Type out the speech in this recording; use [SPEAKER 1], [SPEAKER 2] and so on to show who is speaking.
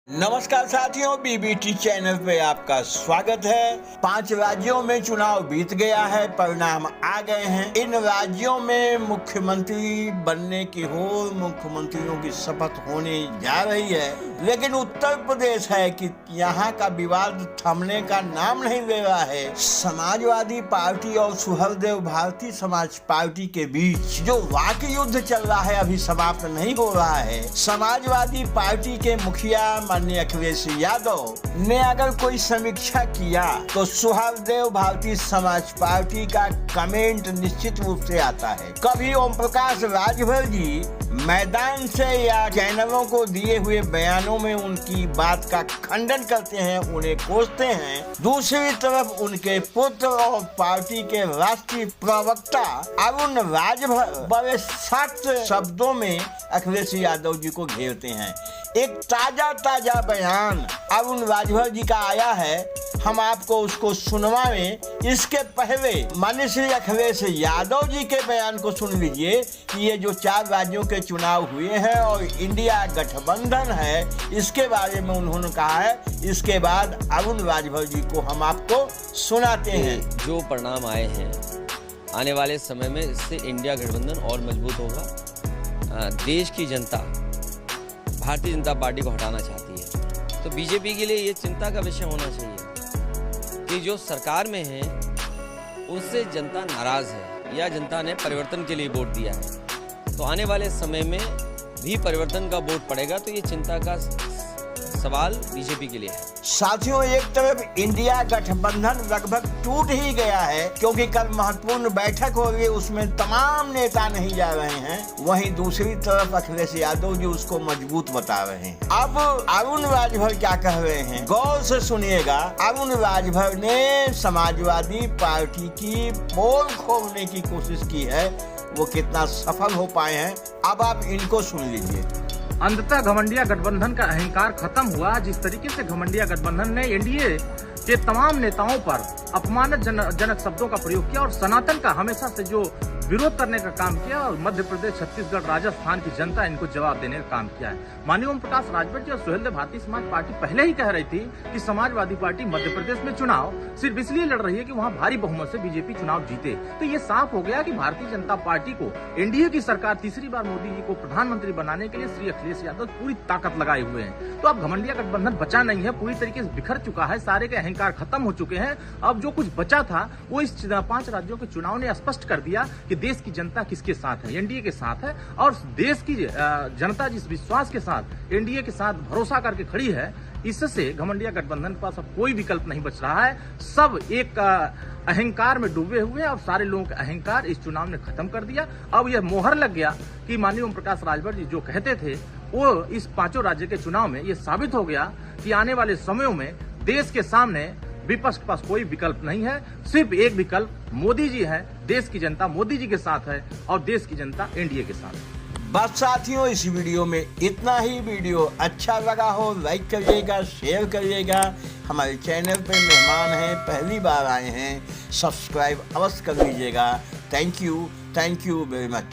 [SPEAKER 1] नमस्कार साथियों, BBT channel पे आपका स्वागत है। 5 राज्यों में चुनाव बीत गया है, परिणाम आ गए हैं। इन राज्यों में मुख्यमंत्री बनने की हो, मुख्यमंत्रियों की शपथ होने जा रही है, लेकिन उत्तर प्रदेश है कि यहाँ का विवाद थमने का नाम नहीं ले रहा है। समाजवादी पार्टी और सुहलदेव भारतीय समाज पार्टी के बीच जो वाक युद्ध चल रहा है अभी समाप्त नहीं हो रहा है। समाजवादी पार्टी के मुखिया माननीय अखिलेश यादव ने अगर कोई समीक्षा किया तो सुहलदेव भारतीय समाज पार्टी का कमेंट निश्चित रूप से आता है। कभी ओम प्रकाश राजभर जी मैदान से या चैनलों को दिए हुए बयानों में उनकी बात का खंडन करते हैं, उन्हें कोसते हैं। दूसरी तरफ उनके पुत्र और पार्टी के राष्ट्रीय प्रवक्ता अरुण राजभर बड़े सख्त शब्दों में अखिलेश यादव जी को घेरते हैं। एक ताजा बयान अरुण राजभर जी का आया है, हम आपको उसको सुनवाएं। इसके पहले माननीय श्री अखिलेश यादव जी के बयान को सुन लीजिए कि ये जो 4 राज्यों के चुनाव हुए हैं और इंडिया गठबंधन है, इसके बारे में उन्होंने कहा है। इसके बाद अरुण राजभर जी को हम आपको सुनाते हैं।
[SPEAKER 2] जो परिणाम आए हैं, आने वाले समय में इससे इंडिया गठबंधन और मजबूत होगा। देश की जनता भारतीय जनता पार्टी को हटाना चाहती है, तो बीजेपी के लिए ये चिंता का विषय होना चाहिए कि जो सरकार में है उससे जनता नाराज है या जनता ने परिवर्तन के लिए वोट दिया है। तो आने वाले समय में भी परिवर्तन का वोट पड़ेगा, तो ये चिंता का सवाल बीजेपी के लिए है।
[SPEAKER 1] साथियों, एक तरफ इंडिया गठबंधन लगभग टूट ही गया है क्योंकि कल महत्वपूर्ण बैठक हो रही है, उसमें तमाम नेता नहीं जा रहे हैं। वहीं दूसरी तरफ अखिलेश यादव जी उसको मजबूत बता रहे हैं। अब अरुण राजभर क्या कह रहे हैं, गौर से सुनिएगा। अरुण राजभर ने समाजवादी पार्टी की पोल खोलने की कोशिश की है, वो कितना सफल हो पाए हैं अब आप इनको सुन लीजिए।
[SPEAKER 3] अंततः घमंडिया गठबंधन का अहंकार खत्म हुआ। जिस तरीके से घमंडिया गठबंधन ने एनडीए के तमाम नेताओं पर अपमानजनक शब्दों का प्रयोग किया और सनातन का हमेशा से जो विरोध करने का काम किया, और मध्य प्रदेश, छत्तीसगढ़, राजस्थान की जनता इनको जवाब देने का काम किया है। माननीय ओम प्रकाश राजभर जी और सुहलदेव भारतीय समाज पार्टी पहले ही कह रही थी कि समाजवादी पार्टी मध्य प्रदेश में चुनाव सिर्फ इसलिए लड़ रही है कि वहां भारी बहुमत से बीजेपी चुनाव जीते। तो ये साफ हो गया कि भारतीय जनता पार्टी को एनडीए की सरकार तीसरी बार मोदी जी को प्रधानमंत्री बनाने के लिए श्री अखिलेश यादव पूरी ताकत लगाए हुए हैं। तो अब घमंडिया गठबंधन बचा नहीं है, पूरी तरीके से बिखर चुका है, सारे के अहंकार खत्म हो चुके हैं। अब जो कुछ बचा था वो इस 5 राज्यों के चुनाव ने स्पष्ट कर दिया कि देश की जनता किसके साथ है, एनडीए के साथ है। और देश की जनता जिस विश्वास के साथ एनडीए के साथ भरोसा करके खड़ी है, इससे घमंडिया गठबंधन के पास अब कोई विकल्प नहीं बच रहा है। सब एक अहंकार में डूबे हुए हैं और सारे लोगों का अहंकार इस चुनाव ने खत्म कर दिया। अब यह मोहर लग गया कि माननीय ओम प्रकाश राजभर जी जो कहते थे वो इस 5 राज्य के चुनाव में ये साबित हो गया कि आने वाले समयों में देश के सामने विपक्ष के पास कोई विकल्प नहीं है, सिर्फ एक विकल्प मोदी जी है। देश की जनता मोदी जी के साथ है और देश की जनता एनडीए के साथ है।
[SPEAKER 1] बस साथियों, इस वीडियो में इतना ही। वीडियो अच्छा लगा हो लाइक करिएगा, शेयर करिएगा। हमारे चैनल पे मेहमान हैं, पहली बार आए हैं, सब्सक्राइब अवश्य कर लीजिएगा। Thank you very much.